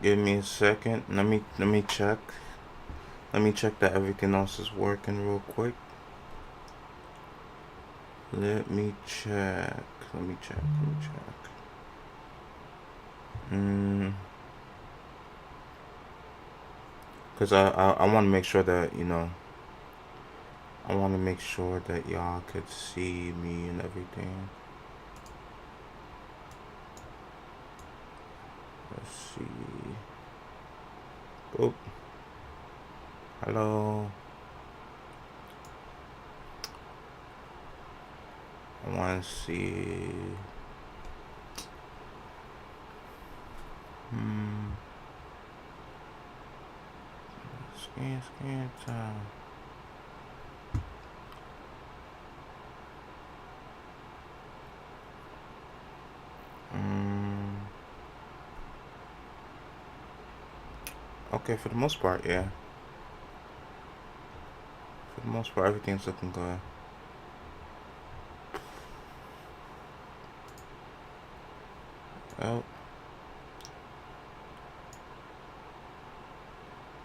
Give me a second. Let me check. Let me check that everything else is working real quick. Let me check. Let me check. Let me check. Mm, Cause I want to make sure that I want to make sure that y'all could see me and everything. Let's see. Oh, hello. I want to see. Hmm. Scan time. Hmm. Okay, for the most part, yeah. For the most part, everything's looking good. Oh,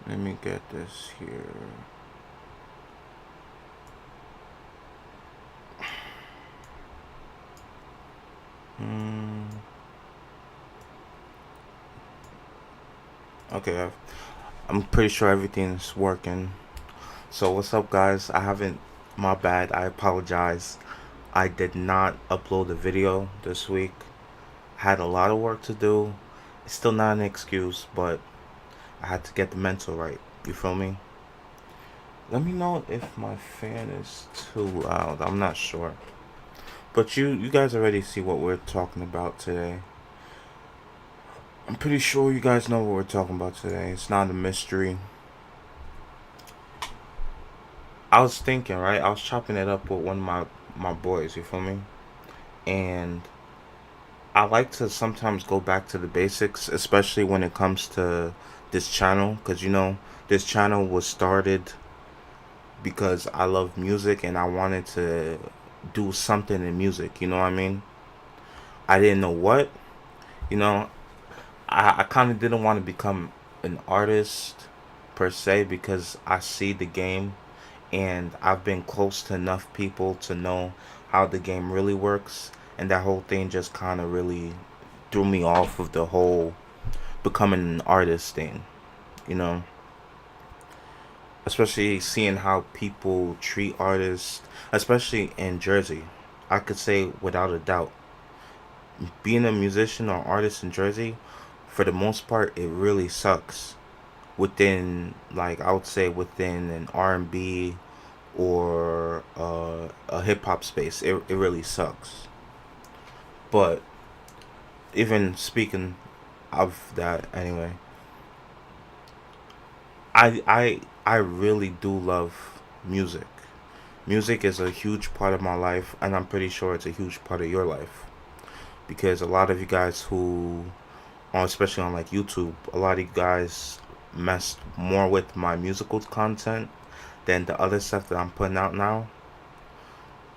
let me get this here. Hmm. Okay, I'm pretty sure everything's working. So what's up, guys? I haven't. My bad. I apologize. I did not upload a video this week. Had a lot of work to do. It's still not an excuse, but I had to get the mental right. You feel me? Let me know if my fan is too loud. I'm not sure. But you guys already see what we're talking about today. I'm pretty sure you guys know what we're talking about today. It's not a mystery. I was thinking, right? I was chopping it up with one of my boys, you feel me? And I like to sometimes go back to the basics, especially when it comes to this channel, because this channel was started because I love music and I wanted to do something in music. You know what I mean? I didn't know what. You know, I kind of didn't want to become an artist per se because I see the game and I've been close to enough people to know how the game really works, and that whole thing just kind of really threw me off of the whole becoming an artist thing, you know, especially seeing how people treat artists, especially in Jersey. I could say without a doubt, being a musician or artist in Jersey, for the most part, it really sucks. Within, like, I would say within an R&B or a hip hop space, it really sucks. But even speaking of that, anyway, I really do love music. Music is a huge part of my life, and I'm pretty sure it's a huge part of your life because a lot of you guys who, especially on like YouTube, a lot of you guys messed more with my musical content than the other stuff that I'm putting out now.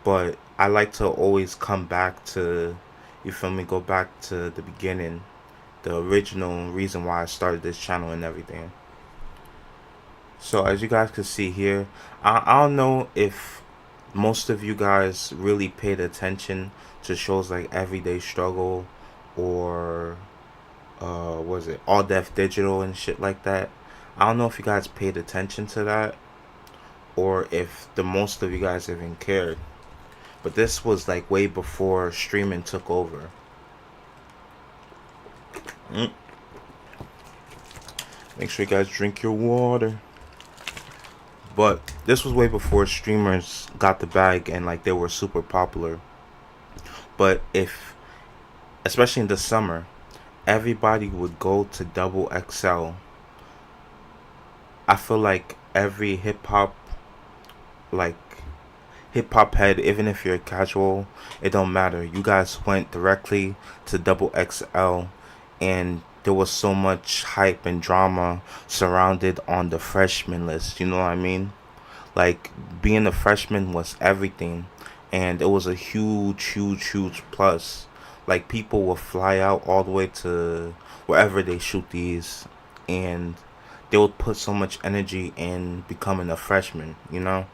But I like to always come back to, you feel me, go back to the beginning, the original reason why I started this channel and everything. So as you guys can see here, I don't know if most of you guys really paid attention to shows like Everyday Struggle or was it All Def Digital and shit like that. I don't know if you guys paid attention to that or if the most of you guys even cared. But this was like way before streaming took over. Mm. Make sure you guys drink your water. But this was way before streamers got the bag and like they were super popular. But if, especially in the summer, everybody would go to Double XL. I feel like every like hip hop head, even if you're casual, it don't matter. You guys went directly to Double XL, and there was so much hype and drama surrounded on the freshman list. You know what I mean? Like being a freshman was everything, and it was a huge, huge, huge plus. Like people will fly out all the way to wherever they shoot these, and they will put so much energy in becoming a freshman, you know?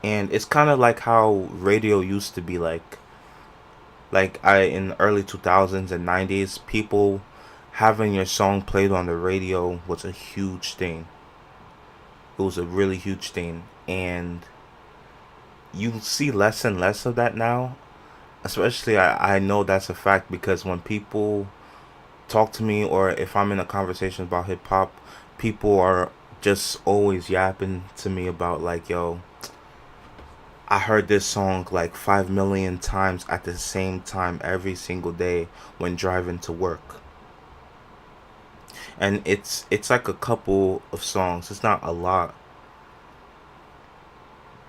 And it's kind of like how radio used to be like I in the early 2000s and 90s, people having your song played on the radio was a huge thing. It was a really huge thing, and you see less and less of that now. Especially, I know that's a fact because when people talk to me or if I'm in a conversation about hip hop, people are just always yapping to me about like, yo, I heard this song like 5 million times at the same time every single day when driving to work. And it's like a couple of songs. It's not a lot.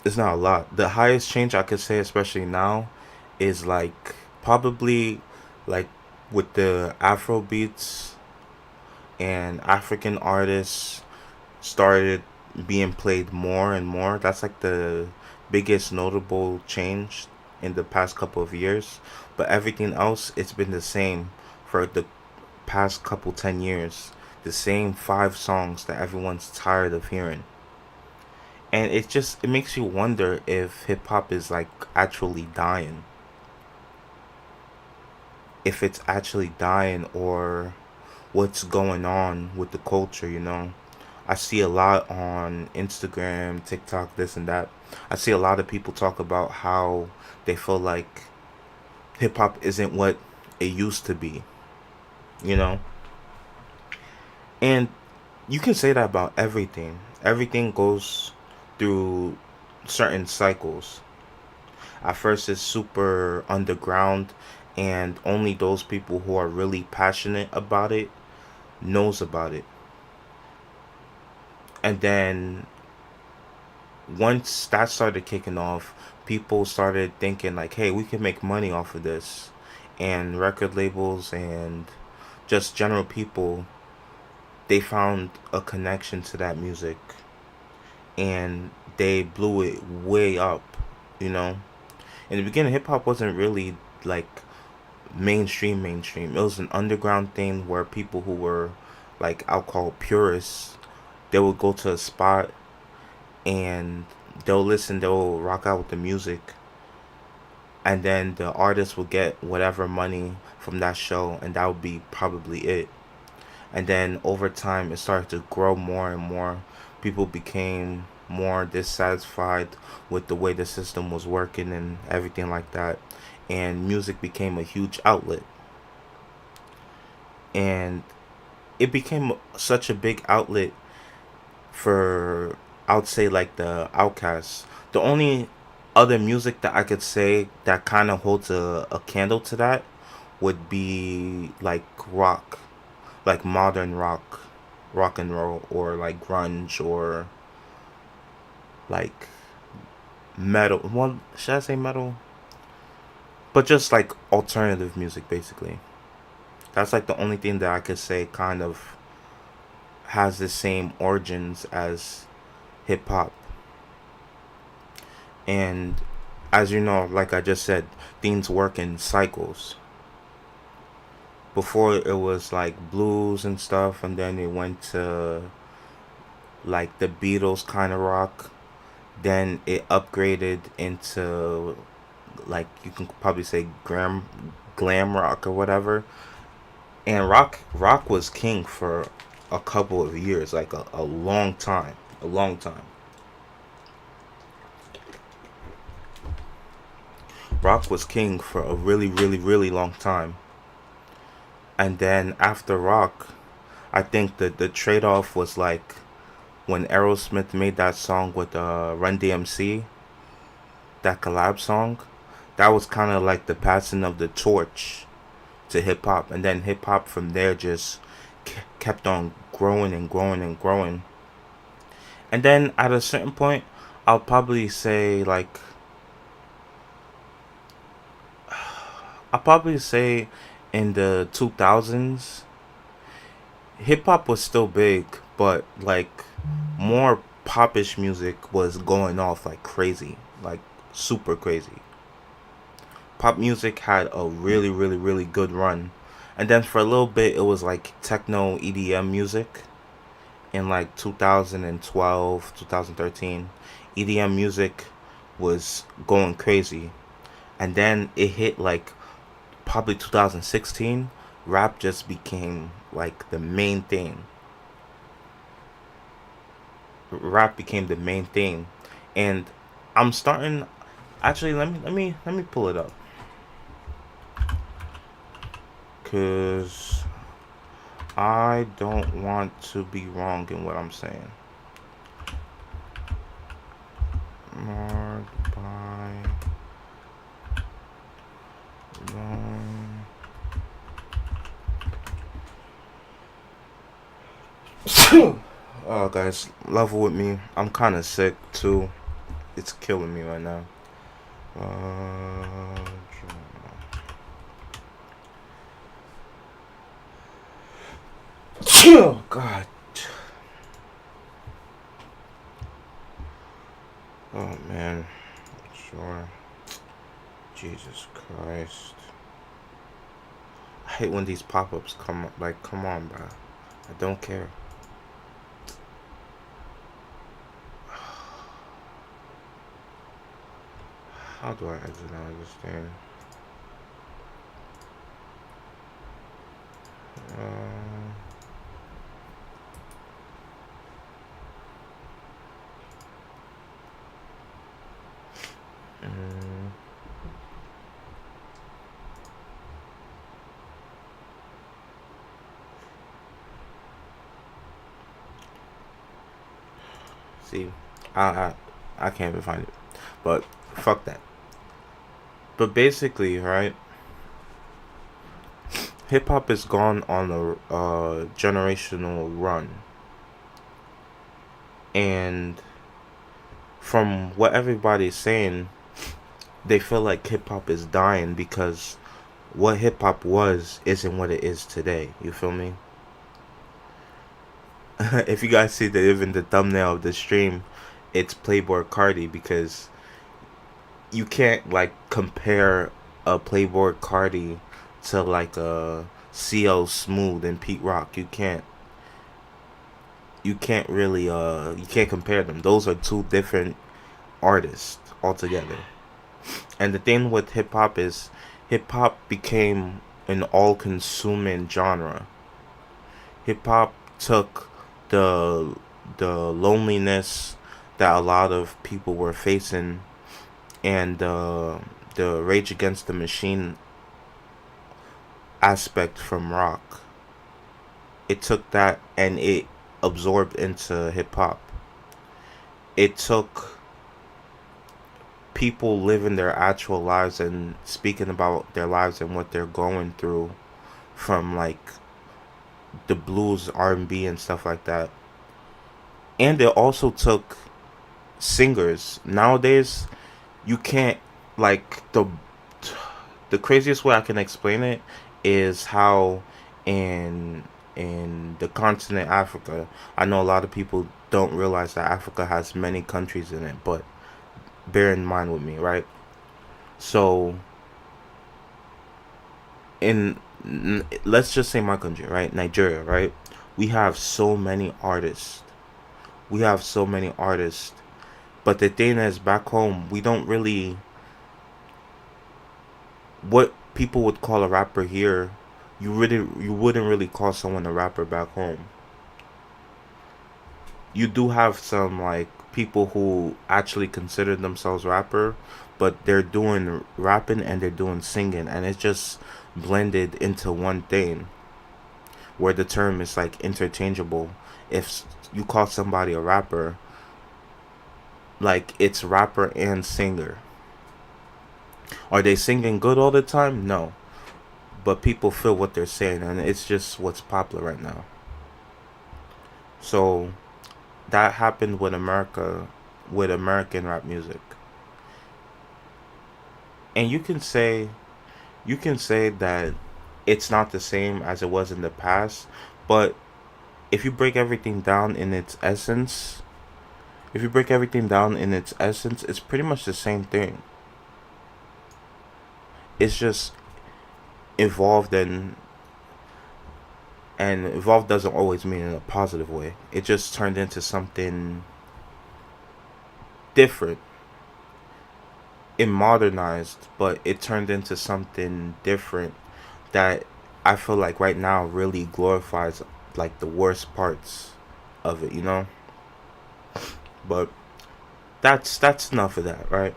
It's not a lot. The highest change I could say, especially now, is like probably like with the Afro beats and African artists started being played more and more. That's like the biggest notable change in the past couple of years. But everything else, it's been the same for the past couple 10 years. The same five songs that everyone's tired of hearing. And it makes you wonder if hip hop is like actually dying. If it's actually dying or what's going on with the culture, you know. I see a lot on Instagram, TikTok, this and that. I see a lot of people talk about how they feel like hip hop isn't what it used to be, you know? And you can say that about everything. Everything goes through certain cycles. At first, it's super underground, and only those people who are really passionate about it knows about it. And then once that started kicking off, people started thinking like, "Hey, we can make money off of this," and record labels and just general people, they found a connection to that music, and they blew it way up, you know. In the beginning, hip hop wasn't really like mainstream. It was an underground thing where people who were like I'll call purists, they would go to a spot and they'll rock out with the music, and then the artist will get whatever money from that show, and that would be probably it. And then over time, it started to grow more and more. People became more dissatisfied with the way the system was working and everything like that. And music became a huge outlet. And it became such a big outlet for, I would say, like the outcasts. The only other music that I could say that kind of holds a candle to that would be like rock, like modern rock, rock and roll, or like grunge, or like metal. Well, should I say metal? But just like alternative music, basically. That's like the only thing that I could say kind of has the same origins as hip hop. And as you know, like I just said, things work in cycles. Before it was like blues and stuff, and then it went to like the Beatles kind of rock. Then it upgraded into like you can probably say glam rock or whatever. And rock was king for a couple of years, like a long time, a long time. Rock was king for a really long time. And then after rock, I think that the trade off was like when Aerosmith made that song with Run DMC, that collab song. That was kind of like the passing of the torch to hip hop, and then hip hop from there just kept on growing and growing and growing. And then at a certain point, I'll probably say like I'll probably say in the 2000s, hip hop was still big, but like more popish music was going off like crazy, like super crazy. Pop music had a really, really, really good run. And then for a little bit, it was like techno EDM music in like 2012, 2013. EDM music was going crazy. And then it hit like probably 2016. Rap just became like the main thing. Rap became the main thing. And I'm starting, actually, let me pull it up, cuz I don't want to be wrong in what I'm saying. Marked by wrong. Oh, guys, level with me. I'm kind of sick too. It's killing me right now. Uh, oh God. Oh man. Sure. Jesus Christ. I hate when these pop-ups come up. Like, come on, bro. I don't care. How do I exit out of this thing? Uh, mm, see, I can't even find it. But fuck that. But basically, right? Hip hop has gone on a generational run, and from what everybody's saying, they feel like hip hop is dying because what hip hop was isn't what it is today. You feel me? If you guys see the even the thumbnail of the stream, it's Playboy Cardi, because you can't like compare a Playboy Cardi to like a CL Smooth and Pete Rock. You can't really you can't compare them. Those are two different artists altogether. And the thing with hip hop is hip hop became an all consuming genre. Hip hop took the the loneliness that a lot of people were facing, and the Rage Against the Machine aspect from rock. It took that and it absorbed into hip hop. It took people living their actual lives and speaking about their lives and what they're going through, from like the blues, R&B and stuff like that. And it also took singers. Nowadays, you can't, like, the craziest way I can explain it is how in the continent Africa, I know a lot of people don't realize that Africa has many countries in it, but bear in mind with me, right? So in let's just say my country, right? Nigeria, right? We have so many artists. We have so many artists. But the thing is, back home, we don't really, what people would call a rapper here, you wouldn't really call someone a rapper back home. You do have some like people who actually consider themselves rapper, but they're doing rapping and they're doing singing, and it's just blended into one thing, where the term is like interchangeable. If you call somebody a rapper, like it's rapper and singer. Are they singing good all the time? No, but people feel what they're saying, and it's just what's popular right now. So that happened with America, with American rap music. And you can say that it's not the same as it was in the past, but if you break everything down in its essence, it's pretty much the same thing. it's just evolved, and evolved doesn't always mean in a positive way. It just turned into something different. It modernized, but it turned into something different that I feel like right now really glorifies like the worst parts of it, you know? But that's enough of that, right?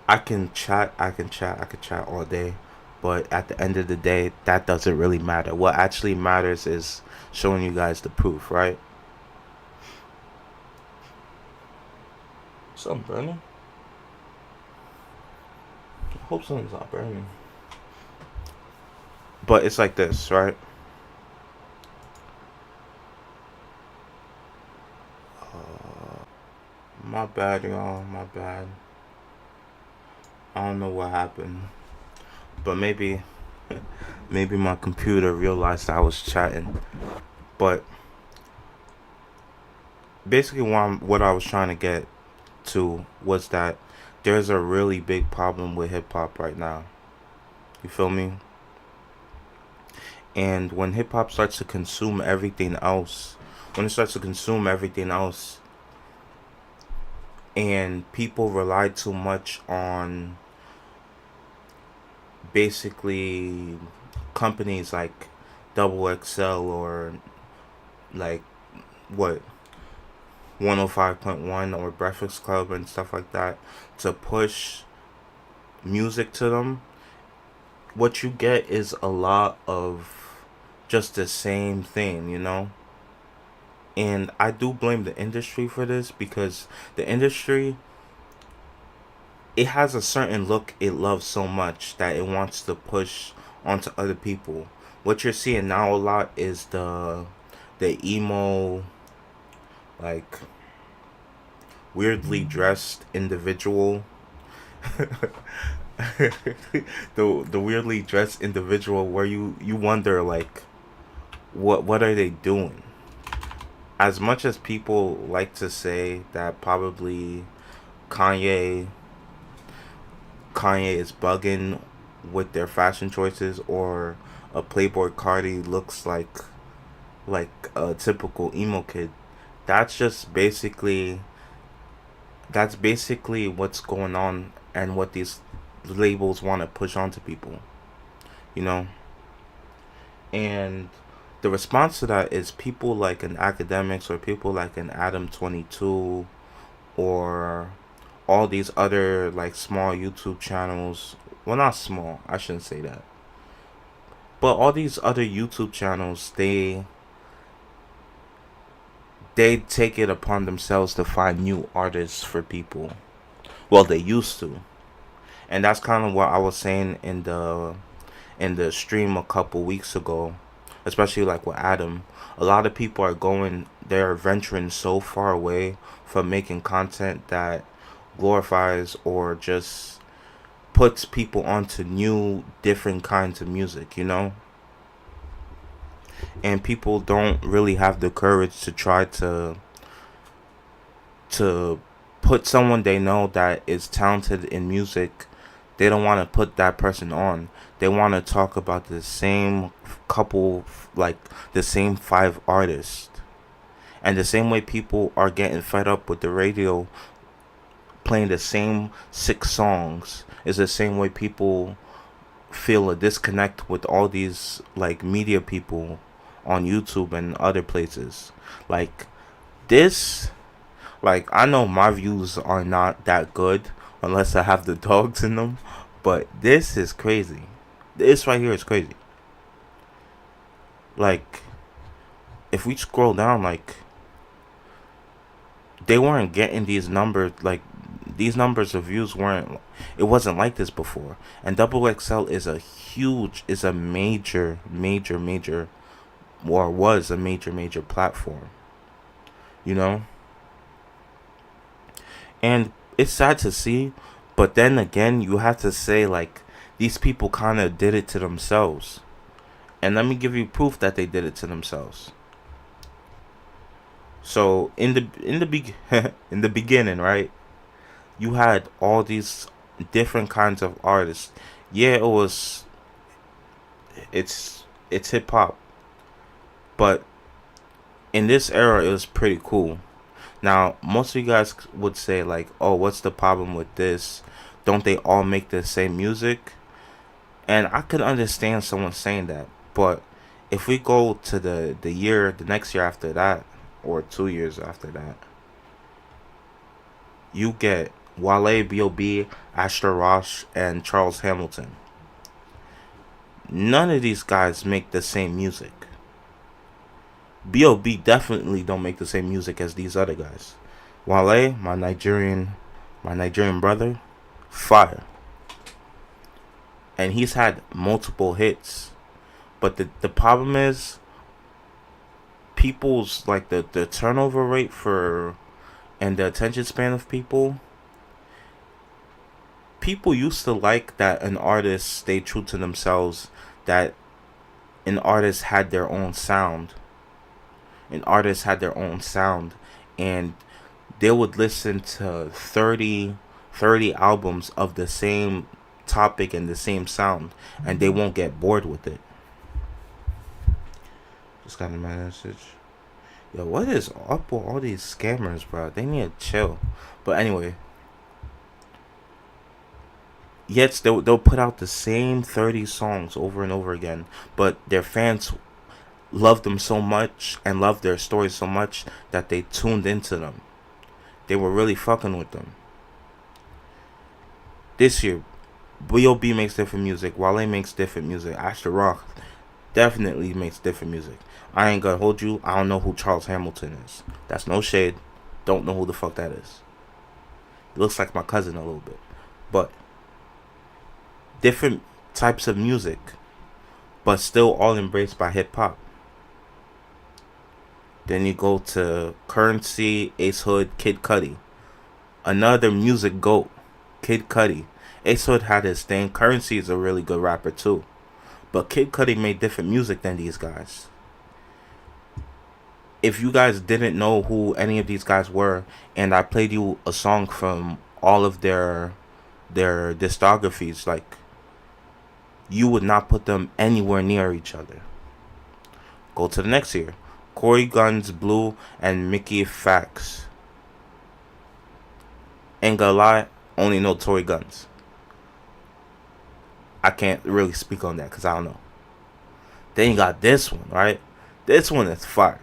I can chat all day, but at the end of the day, that doesn't really matter. What actually matters is showing you guys the proof, right? Something burning? I hope something's not burning. But it's like this, right? My bad, y'all. My bad. I don't know what happened, but maybe my computer realized I was chatting. But basically, what I was trying to get to was that there's a really big problem with hip hop right now. You feel me? And when hip hop starts to consume everything else, when it starts to consume everything else, and people rely too much on basically companies like Double XL or like what 105.1 or Breakfast Club and stuff like that to push music to them, what you get is a lot of just the same thing, you know? And I do blame the industry for this because the industry, it has a certain look it loves so much that it wants to push onto other people. What you're seeing now a lot is the emo, like weirdly dressed individual. The weirdly dressed individual where you wonder like what are they doing? As much as people like to say that probably Kanye Kanye is bugging with their fashion choices, or a Playboy Cardi looks like a typical emo kid. That's just basically what's going on and what these labels want to push onto people, you know? And the response to that is people like an academics or people like an Adam 22 or all these other like small YouTube channels. Well, not small, I shouldn't say that. But all these other YouTube channels, they take it upon themselves to find new artists for people. Well, they used to. And that's kind of what I was saying in the stream a couple weeks ago, especially like with Adam. A lot of people are they're venturing so far away from making content that glorifies or just puts people onto new, different kinds of music, you know? And people don't really have the courage to try to put someone they know that is talented in music. They don't want to put that person on. They want to talk about the same couple, like the same five artists. And the same way people are getting fed up with the radio playing the same six songs is the same way people feel a disconnect with all these like media people on YouTube and other places. Like this, like I know my views are not that good unless I have the dogs in them, but this is crazy. This right here is crazy. Like if we scroll down, like they weren't getting these numbers, like these numbers of views weren't, it wasn't like this before. And Double XL is a major, or was a major platform, you know? And it's sad to see, but then again, you have to say like these people kind of did it to themselves. And let me give you proof that they did it to themselves. So in the in the beginning, right? You had all these different kinds of artists. Yeah, it's hip hop, but in this era it was pretty cool. Now, most of you guys would say like, "Oh, what's the problem with this? Don't they all make the same music?" And I could understand someone saying that, but if we go to the next year after that, or 2 years after that, you get Wale, B.O.B., Asher Rosh, and Charles Hamilton. None of these guys make the same music. B.O.B. definitely don't make the same music as these other guys. Wale, my Nigerian brother, fire. And he's had multiple hits. But the problem is people's like the turnover rate for and the attention span of people used to like that an artist stayed true to themselves, that an artist had their own sound. An artist had their own sound, and they would listen to 30 albums of the same topic and the same sound, and they won't get bored with it. Just got a message. Yo, what is up with all these scammers, bro? They need to chill. But anyway, yes, they'll put out the same 30 songs over and over again, but their fans loved them so much and loved their stories so much that they tuned into them. They were really fucking with them. This year, B.O.B. makes different music. Wale makes different music. Asher Rock definitely makes different music. I ain't gonna hold you. I don't know who Charles Hamilton is. That's no shade. Don't know who the fuck that is. He looks like my cousin a little bit. But different types of music, but still all embraced by hip hop. Then you go to Currency, Ace Hood, Kid Cudi. Another music goat, Kid Cudi. Ace Hood had his thing. Currency is a really good rapper too. But Kid Cudi made different music than these guys. If you guys didn't know who any of these guys were, and I played you a song from all of their discographies, like, you would not put them anywhere near each other. Go to the next year. Corey Guns, Blue, and Mickey Fax. Ain't gonna lie, only know Tory Guns. I can't really speak on that because I don't know. Then you got this one, right? This one is fire.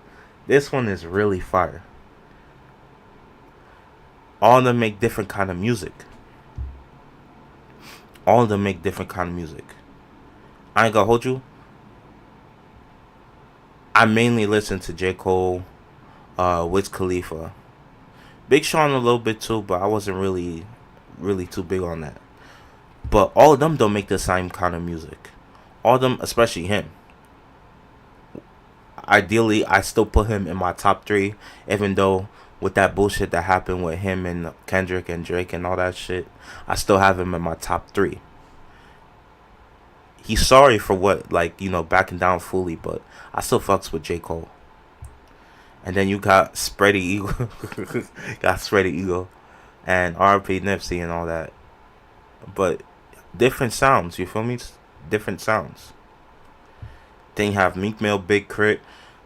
This one is really fire. All of them make different kind of music. All of them make different kind of music. I ain't gonna hold you. I mainly listen to J. Cole, Wiz Khalifa. Big Sean a little bit too, but I wasn't really too big on that. But all of them don't make the same kind of music. All of them, especially him. Ideally, I still put him in my top 3, even though with that bullshit that happened with him and Kendrick and Drake and all that shit, I still have him in my top 3. He's sorry for what, like, backing down fully, but I still fucks with J. Cole. And then you got Spready Eagle, and R.P. Nipsey and all that. But different sounds, you feel me? Different sounds. Then you have Meek Mill, Big Crit,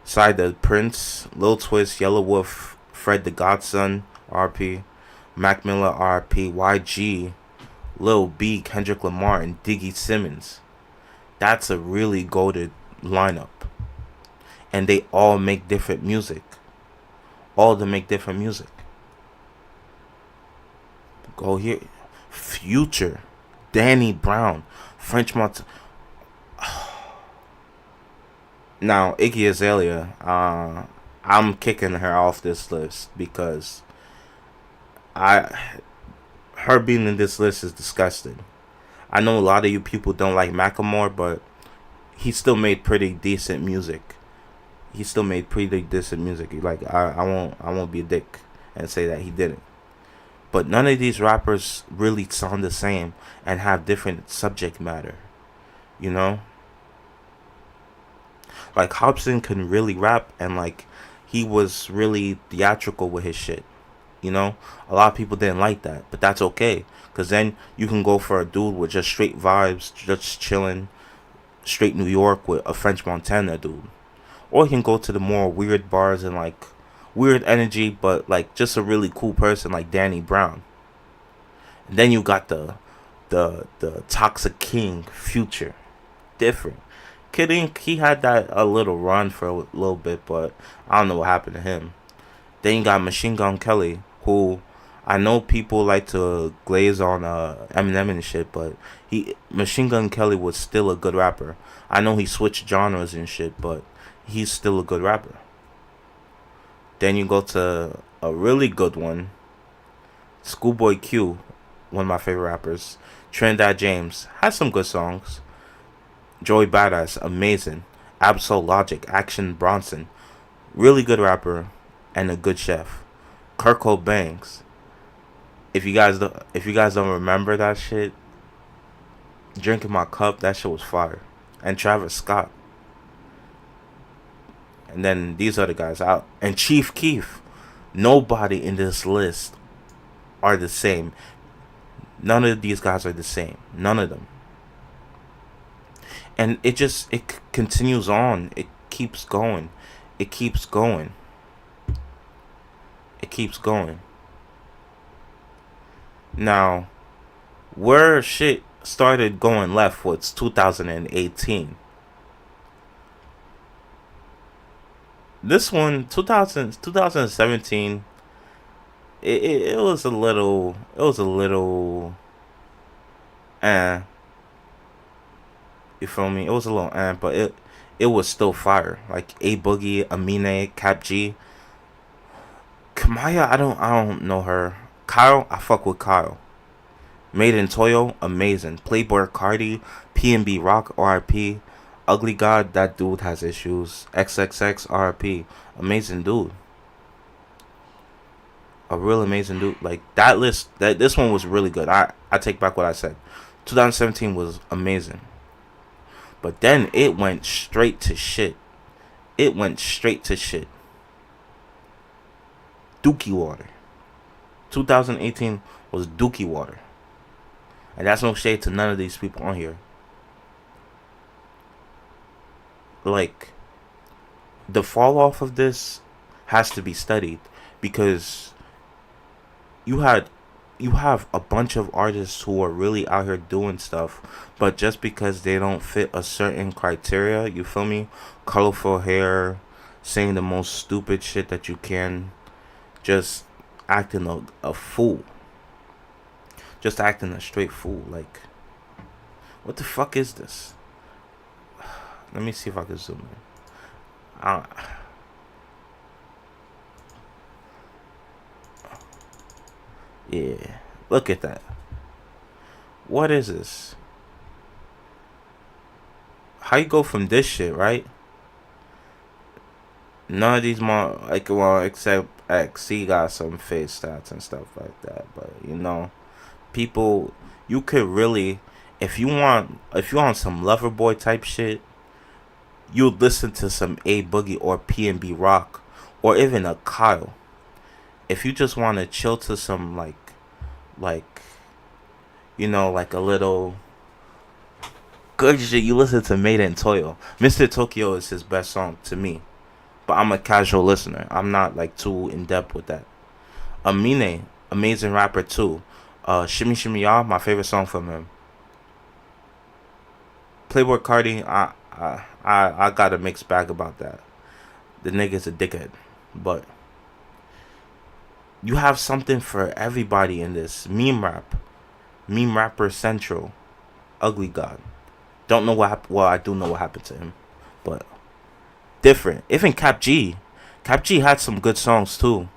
Side the Prince, Lil Twist, Yellow Wolf, Fred the Godson, R.P., Mac Miller, R.P., YG, Lil B, Kendrick Lamar, and Diggy Simmons. That's a really goated lineup. And they all make different music. All of them make different music. Go here. Future, Danny Brown, French Mont. Now, Iggy Azalea, I'm kicking her off this list because her being in this list is disgusting. I know a lot of you people don't like Macklemore, but he still made pretty decent music. Like, I won't be a dick and say that he didn't. But none of these rappers really sound the same and have different subject matter. You know? Like, Hobson can really rap, and like, he was really theatrical with his shit. You know, a lot of people didn't like that, but that's okay, cause then you can go for a dude with just straight vibes, just chilling, straight New York with a French Montana dude, or you can go to the more weird bars and like weird energy, but like just a really cool person like Danny Brown. And then you got the Toxic King Future, different. Kidding, he had that a little run for a little bit, but I don't know what happened to him. Then you got Machine Gun Kelly, who I know people like to glaze on Eminem and shit, but Machine Gun Kelly was still a good rapper. I know he switched genres and shit, but he's still a good rapper. Then you go to a really good one, Schoolboy Q, one of my favorite rappers. Trinidad James has some good songs. Joey Badass, amazing. Absol Logic, Action Bronson, really good rapper and a good chef. Kirko Banks. If you guys don't remember that shit, Drinking My Cup, that shit was fire. And Travis Scott. And then these other guys out. And Chief Keef. Nobody in this list are the same. None of these guys are the same. None of them. And it continues on. It keeps going. It keeps going. It keeps going. Now, where shit started going left was 2018. This one, 2017, it was a little, you feel me? It was a little, but it was still fire. Like A Boogie, Amine, Cap G, Kamaya. I don't know her. Kyle, I fuck with Kyle. Made in Toyo, amazing. Playboy Cardi, PNB Rock, RIP. Ugly God, that dude has issues. XXX, RIP. Amazing dude. A real amazing dude. Like that list, this one was really good. I take back what I said. 2017 was amazing. But then it went straight to shit. It went straight to shit. Dookie Water. 2018 was Dookie Water. And that's no shade to none of these people on here. Like, the fall off of this has to be studied, because you have a bunch of artists who are really out here doing stuff, but just because they don't fit a certain criteria, you feel me? Colorful hair, saying the most stupid shit that you can, just acting a fool. Just acting a straight fool. Like, what the fuck is this? Let me see if I can zoom in. Yeah, look at that. What is this? How you go from this shit, right? None of these more, like, well, except X, he got some face stats and stuff like that. But you know, people, you could really, if you want some lover boy type shit, you listen to some A Boogie or PNB Rock, or even a Kyle. If you just want to chill to some like you know, like a little good shit, you listen to Made in Toyo. Mr. Tokyo is his best song to me, but I'm a casual listener. I'm not like too in depth with that. Amine, amazing rapper too. Shimmy Shimmy Ya, my favorite song from him. Playboy Cardi, I got a mixed bag about that. The nigga's a dickhead, but you have something for everybody in this. Meme rapper central. Ugly God. Don't know what happened. Well, I do know what happened to him, but different. Even Cap G had some good songs too.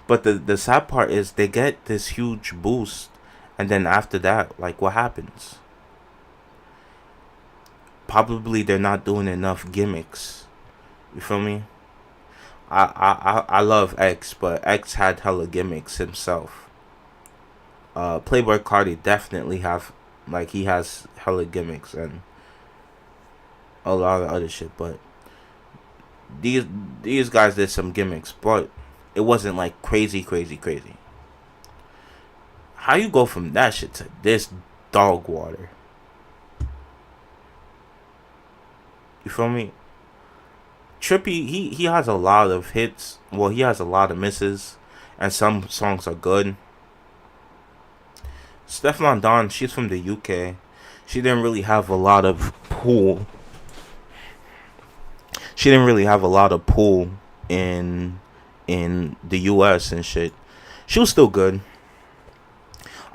But the sad part is they get this huge boost, and then after that, like, what happens? Probably they're not doing enough gimmicks. You feel me? I love X, but X had hella gimmicks himself. Playboy Cardi definitely he has hella gimmicks and a lot of other shit, but these guys did some gimmicks, but it wasn't like crazy, crazy, crazy. How you go from that shit to this dog water? You feel me? Trippy, he has a lot of hits. Well, he has a lot of misses, and some songs are good. Stefflon Don, she's from the UK. She didn't really have a lot of pull. She didn't really have a lot of pull in the US and shit. She was still good.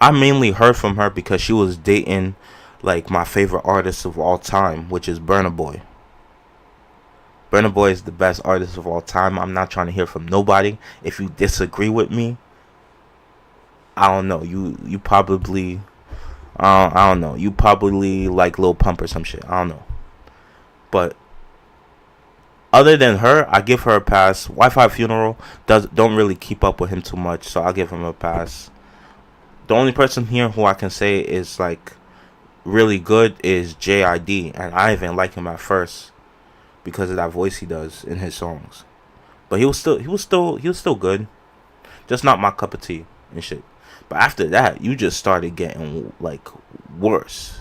I mainly heard from her because she was dating like my favorite artist of all time, which is Burna Boy. Burna Boy is the best artist of all time. I'm not trying to hear from nobody. If you disagree with me, I don't know. You probably I don't know. You probably like Lil Pump or some shit. I don't know. But other than her, I give her a pass. Wi-Fi Funeral don't really keep up with him too much, so I'll give him a pass. The only person here who I can say is like really good is JID, and I didn't like him at first because of that voice he does in his songs. But he was still good. Just not my cup of tea and shit. But after that, you just started getting like worse.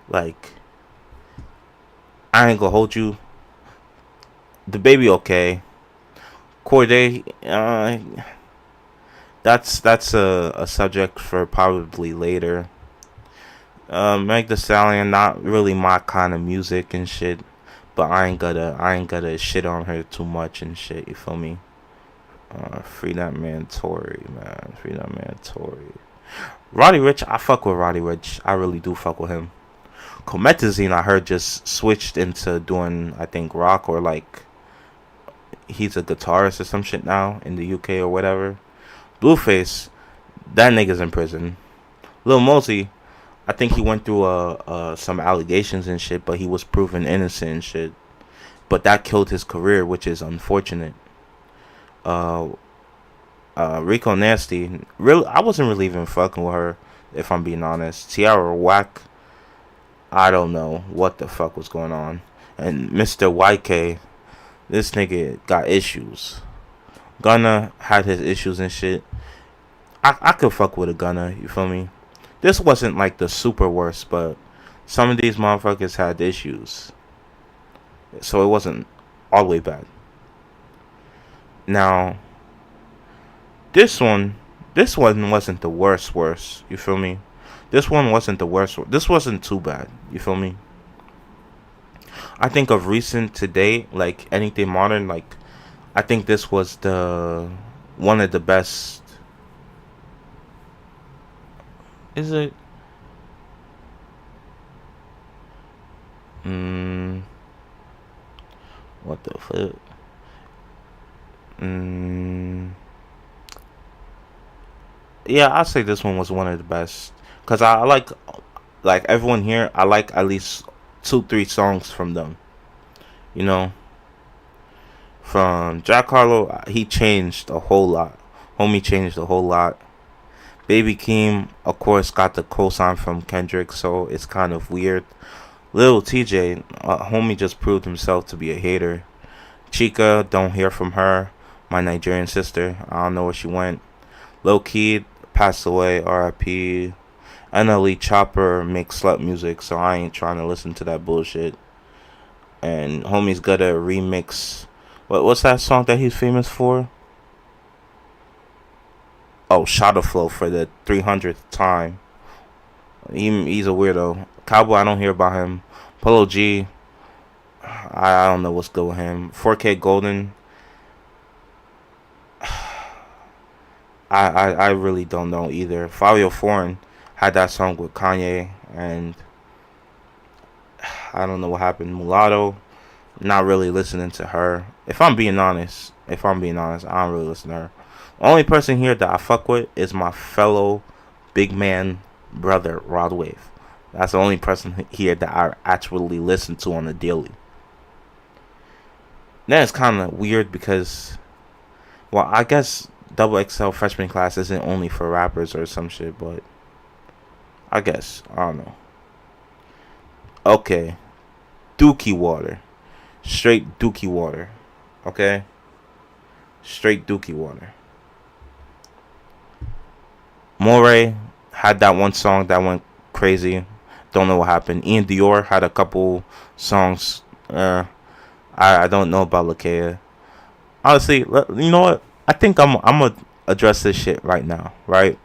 Like, I ain't gonna hold you. The Baby okay. Corday, that's a subject for probably later. Meg Thee Stallion, not really my kind of music and shit. But I ain't gotta shit on her too much and shit. You feel me? Free that man Tory, man. Free that man Tory. Roddy Ricch, I fuck with Roddy Ricch. I really do fuck with him. Comethazine, I heard, just switched into doing, I think, rock, or like he's a guitarist or some shit now in the UK or whatever. Blueface, that nigga's in prison. Lil Mosey, I think he went through some allegations and shit, but he was proven innocent and shit. But that killed his career, which is unfortunate. Rico Nasty, really, I wasn't really even fucking with her, if I'm being honest. Tiara Whack, I don't know what the fuck was going on. And Mr. YK, this nigga got issues. Gunna had his issues and shit. I could fuck with a Gunna, you feel me? This wasn't like the super worst, but some of these motherfuckers had issues. So it wasn't all the way bad. Now, this one wasn't the worst, you feel me? This one wasn't the worst. This wasn't too bad, you feel me? I think of recent to date, like anything modern, like I think this was the one of the best. Is it? What the fuck? Yeah, I'll say this one was one of the best. Cause I like everyone here, I like at least 2-3 songs from them. You know, from Jack Harlow, he changed a whole lot. Homie changed a whole lot. Baby Keem, of course, got the cosign from Kendrick, so it's kind of weird. Lil TJ, homie just proved himself to be a hater. Chica, don't hear from her. My Nigerian sister, I don't know where she went. Lil Keed passed away, R.I.P. NLE Chopper makes slut music, so I ain't trying to listen to that bullshit. And homie's got a remix. What's that song that he's famous for? Oh, Shadow Flow for the 300th time. He's a weirdo. Cowboy, I don't hear about him. Polo G, I don't know what's good with him. 4K Golden, I really don't know either. Fabio Foreign had that song with Kanye, and I don't know what happened. Mulatto, not really listening to her. If I'm being honest, I don't really listen to her. The only person here that I fuck with is my fellow big man brother, Rod Wave. That's the only person here that I actually listen to on a daily. Then it's kind of weird because, well, I guess Double XL freshman class isn't only for rappers or some shit, but I guess, I don't know. Okay, Dookie Water. Straight Dookie Water. Okay? Straight Dookie Water. Moray had that one song that went crazy. Don't know what happened. Ian Dior had a couple songs. I don't know about Lakea. Honestly, you know what? I think I'm gonna address this shit right now. Right?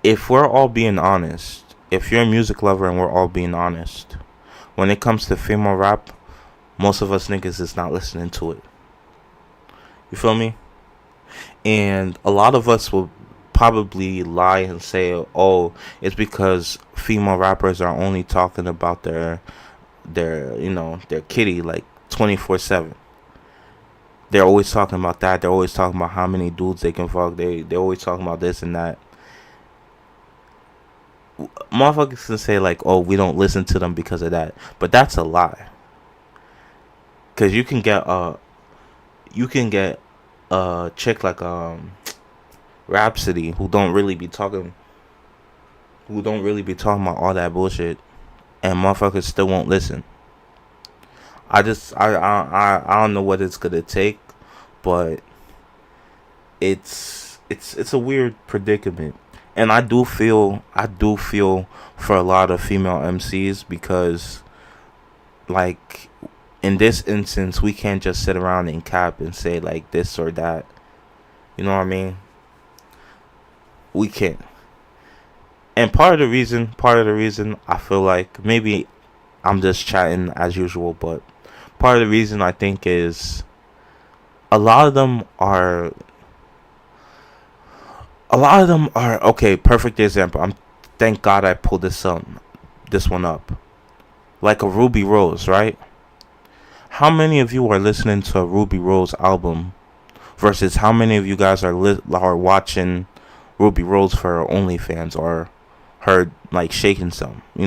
If we're all being honest, if you're a music lover and we're all being honest, when it comes to female rap, most of us niggas is not listening to it. You feel me? And a lot of us will probably lie and say, "Oh, it's because female rappers are only talking about their kitty like 24/7. They're always talking about that. They're always talking about how many dudes they can fuck. They're always talking about this and that." Motherfuckers can say like, "Oh, we don't listen to them because of that," but that's a lie. Cause you can get a chick like Rhapsody who don't really be talking about all that bullshit, and motherfuckers still won't listen. I don't know what it's gonna take, but it's a weird predicament, and I do feel for a lot of female MCs because like in this instance we can't just sit around and cap and say like this or that. You know what I mean? We can't. And part of the reason I feel like maybe I'm just chatting as usual, but part of the reason I think is a lot of them are okay. Perfect example. Thank God I pulled this one up. Like a Ruby Rose, right? How many of you are listening to a Ruby Rose album versus how many of you guys are watching Ruby Rose for her OnlyFans or her like shaking some? Do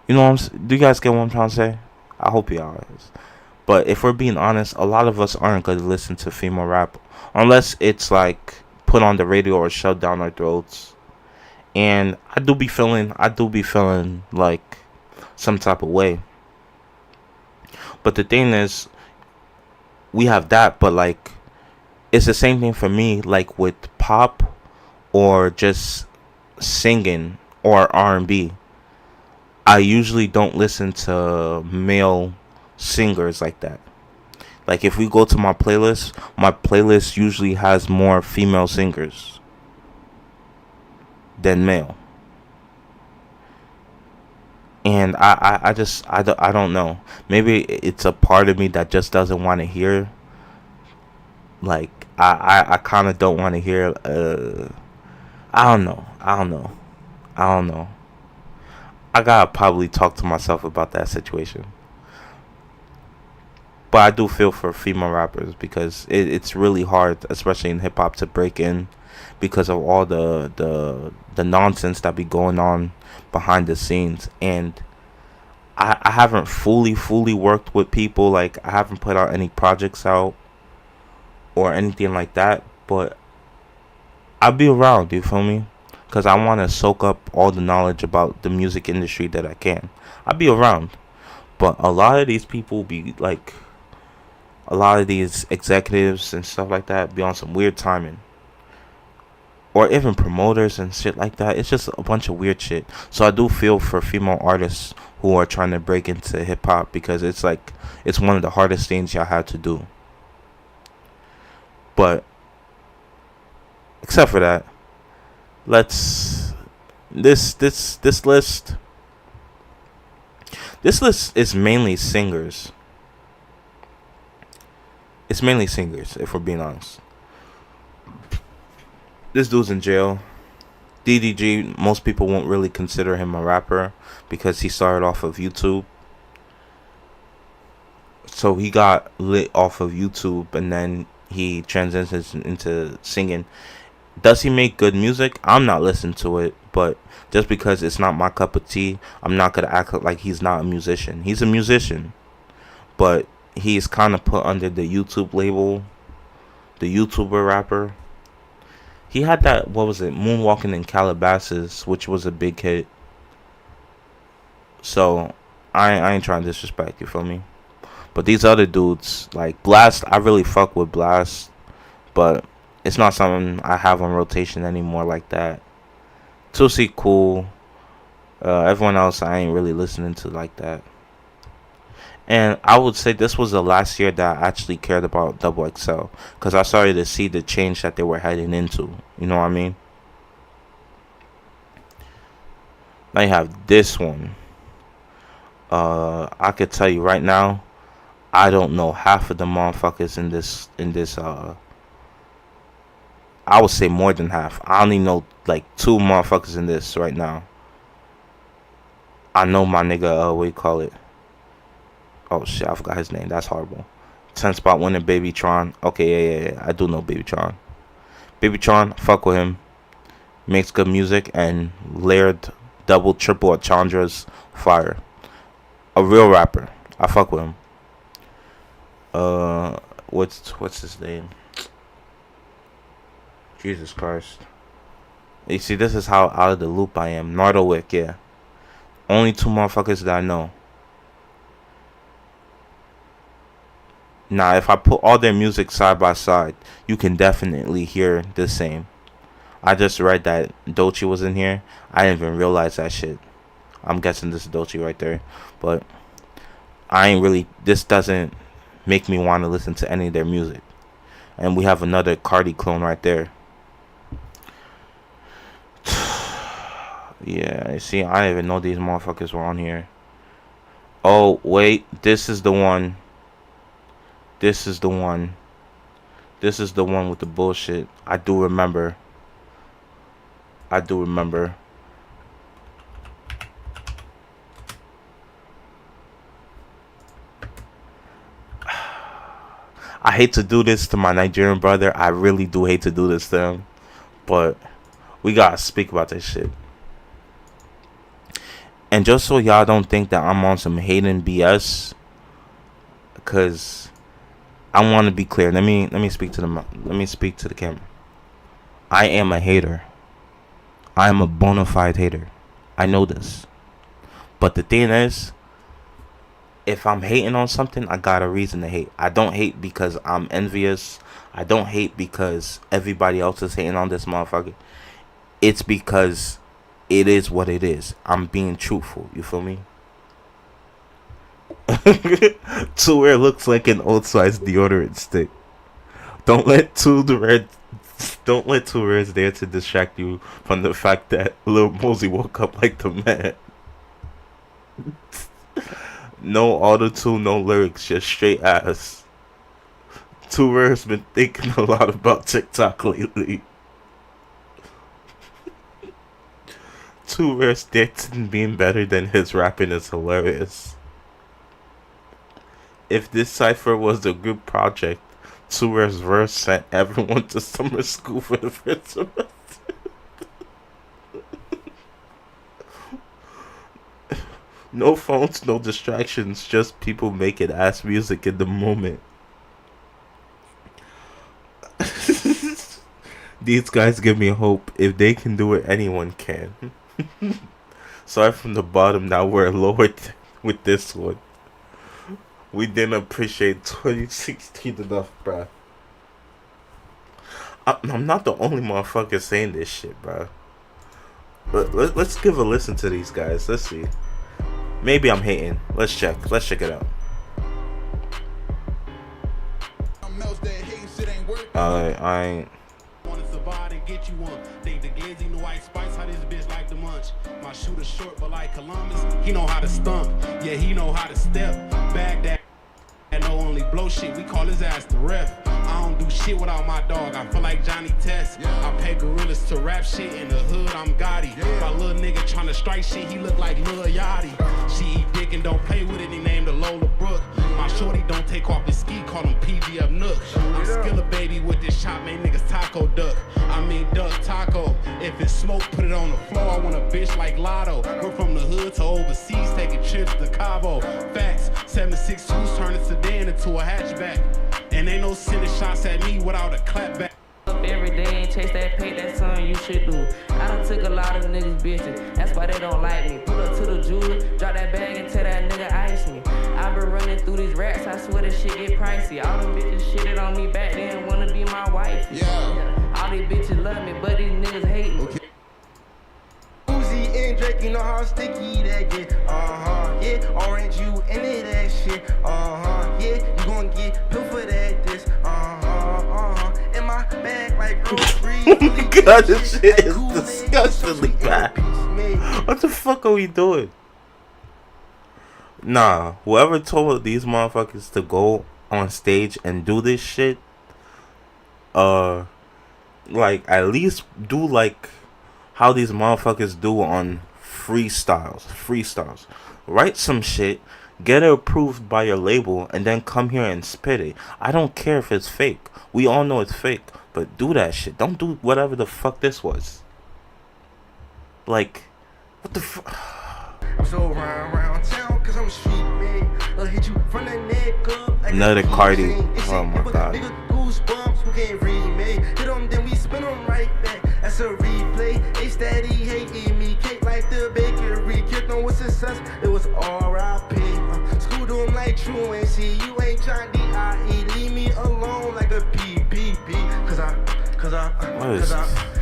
you guys get what I'm trying to say? I hope y'all is. But if we're being honest, a lot of us aren't going to listen to female rap unless it's like put on the radio or shoved down our throats. And I do be feeling like some type of way. But the thing is, we have that, but like it's the same thing for me like with pop or just singing or R&B. I usually don't listen to male singers like that. Like if we go to my playlist usually has more female singers than male. And I don't know. Maybe it's a part of me that just doesn't want to hear. Like I kind of don't want to hear. I don't know. I don't know. I gotta probably talk to myself about that situation. But I do feel for female rappers because it's really hard, especially in hip hop, to break in because of all the nonsense that be going on behind the scenes. And I haven't fully worked with people. Like I haven't put out any projects out or anything like that. But I'll be around. You feel me? Because I want to soak up all the knowledge about the music industry that I can. I'll be around. But a lot of these people be like, a lot of these executives and stuff like that be on some weird timing. Or even promoters and shit like that. It's just a bunch of weird shit. So I do feel for female artists who are trying to break into hip hop because it's like, it's one of the hardest things y'all had to do. But, except for that, let's, this list is mainly singers. It's mainly singers, if we're being honest. This dude's in jail. DDG, most people won't really consider him a rapper because he started off of YouTube. So he got lit off of YouTube and then he transitions into singing. Does he make good music? I'm not listening to it, but just because it's not my cup of tea, I'm not going to act like he's not a musician. He's a musician, but he's kind of put under the YouTube label, the YouTuber rapper. He had that, what was it, Moonwalking in Calabasas, which was a big hit. So, I ain't trying to disrespect, you feel me? But these other dudes, like Blast, I really fuck with Blast, but it's not something I have on rotation anymore like that. Tusi cool. Everyone else I ain't really listening to like that. And I would say this was the last year that I actually cared about Double XL, because I started to see the change that they were heading into. You know what I mean? Now you have this one. I could tell you right now, I don't know half of the motherfuckers in this. I would say more than half. I only know like 2 motherfuckers in this right now. I know my nigga. What you call it? Oh shit, I forgot his name. That's horrible. 10 spot winner, Baby Tron. Okay, yeah. I do know Baby Tron. Baby Tron, fuck with him. Makes good music and layered double, triple Chandra's fire. A real rapper. I fuck with him. What's his name? Jesus Christ. You see, this is how out of the loop I am. Nardowick, yeah. Only 2 motherfuckers that I know. Now, if I put all their music side by side, you can definitely hear the same. I just read that Dolce was in here. I didn't even realize that shit. I'm guessing this is Dolce right there. But I ain't really... This doesn't make me want to listen to any of their music. And we have another Cardi clone right there. Yeah, you see, I didn't even know these motherfuckers were on here. Oh, wait. This is the one. This is the one. This is the one with the bullshit. I do remember. I hate to do this to my Nigerian brother. I really do hate to do this to him. But we gotta speak about this shit. And just so y'all don't think that I'm on some hating BS, because I want to be clear. Let me speak to the camera. I am a hater. I am a bona fide hater. I know this. But the thing is, if I'm hating on something, I got a reason to hate. I don't hate because I'm envious. I don't hate because everybody else is hating on this motherfucker. It's because it is what it is. I'm being truthful. You feel me? To where it looks like an Old Spice deodorant stick. Don't let two words there to distract you from the fact that Lil Mosey woke up like the man. No auto-tune, no lyrics, just straight ass. Two words been thinking a lot about TikTok lately. Two words dancing being better than his rapping is hilarious. If this cipher was a group project, Two Words verse sent everyone to summer school for the first semester. No phones, no distractions, just people making ass music in the moment. These guys give me hope. If they can do it, anyone can. Sorry from the bottom, now we're lowered with this one. We didn't appreciate 2016 enough, bruh. I'm not the only motherfucker saying this shit, bruh. Let's give a listen to these guys. Let's see. Maybe I'm hating. Let's check it out. I ain't. Get you one. Think the glizzy, the white spice, how this bitch like the munch. My shooter short, but like Columbus, he know how to stump. Yeah, he know how to step. Bag that. And no only blow shit, we call his ass the ref. I don't do shit without my dog, I feel like Johnny Test. I pay gorillas to rap shit, in the hood I'm Gotti. My little nigga tryna strike shit, he look like Lil Yachty. She eat dick and don't play with it, he named her Lola Brooke. My shorty don't take off his ski, call him PV up Nook. I'm still a baby with this shot, made niggas taco duck. I mean duck taco. If it's smoke, put it on the floor, I want a bitch like Lotto. We're from the hood to overseas, taking trips to Cabo. Facts, 762s turning sedan into a hatchback. And ain't no sending shots at me without a clapback. Up every day and chase that paid, that's something you should do. I done took a lot of niggas bitches, that's why they don't like me. Pull up to the jeweler, drop that bag and tell that nigga ice me. I been running through these racks, I swear this shit get pricey. All them bitches shitted on me back then, wanna be my wife. Yeah. All these bitches love me, but these niggas hate me. Okay. Uzi and Drake, you know how sticky that get. Yeah, orange you into that shit. Yeah, you gon' get put for that this. In my bag like groceries. God, this shit is disgustingly bad. What the fuck are we doing? Nah, whoever told these motherfuckers to go on stage and do this shit, like, at least do like how these motherfuckers do on freestyles. Write some shit, get it approved by your label, and then come here and spit it. I don't care if it's fake. We all know it's fake, but do that shit. Don't do whatever the fuck this was. Like, what the fuck? I'm so round town cause I'm street man. I'll hit you from the neck up. Like another Cardi. Oh my god. Nigga goosebumps who can't remake. Hit them, then we spin them right back. That's a replay. They steady hating me. Cake like the bakery. Kid know with success. It was R.I.P. School them like truancy. You ain't trying D.I.E. Leave me alone like a P.P.P.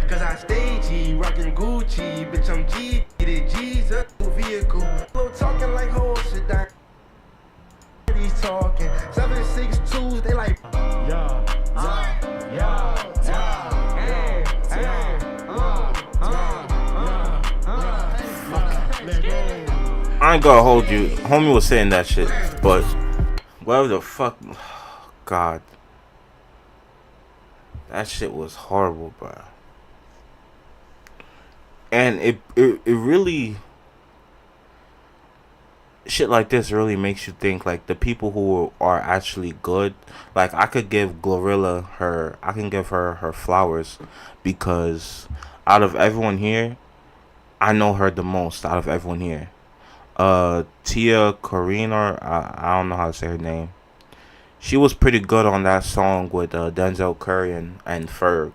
Cause I stay G, rockin' Gucci, bitch I'm G, get it G's up vehicle. Flow talking like horse shit down. He's talking 762s, they like I ain't gonna hold you. Homie was saying that shit, but whatever the fuck, God, that shit was horrible, bro. And it really, shit like this really makes you think, like, the people who are actually good, like, I could give Glorilla her flowers, because out of everyone here, I know her the most out of everyone here. Tia Corrine, or I don't know how to say her name. She was pretty good on that song with Denzel Curry and Ferg.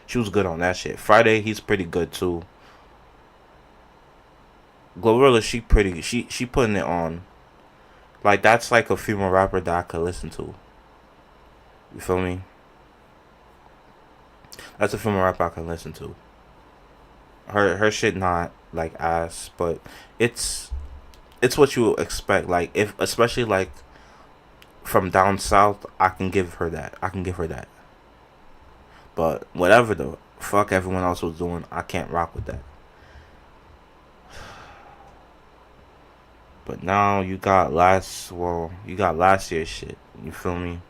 She was good on that shit. Friday, he's pretty good too. Glorilla, she putting it on. Like, that's like a female rapper that I could listen to. You feel me? That's a female rapper I can listen to. Her shit not like ass, but it's what you expect. Like, if especially like from down south, I can give her that. But whatever the fuck everyone else was doing, I can't rock with that. But now you got last year's shit. You feel me?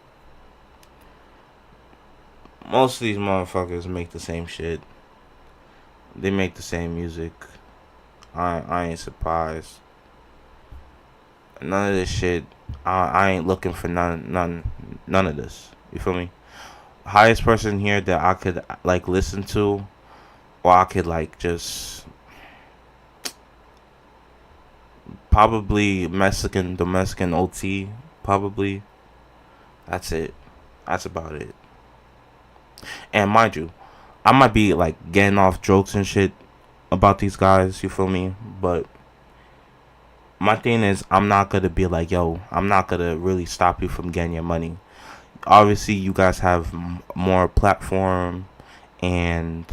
Most of these motherfuckers make the same shit. They make the same music. I ain't surprised. None of this shit. I ain't looking for none of this. You feel me? Highest person here that I could like listen to, or I could like just probably the Mexican OT, probably. That's it. That's about it. And mind you, I might be like getting off jokes and shit about these guys, you feel me? But my thing is, I'm not gonna be like, yo, I'm not gonna really stop you from getting your money. Obviously, you guys have more platform, and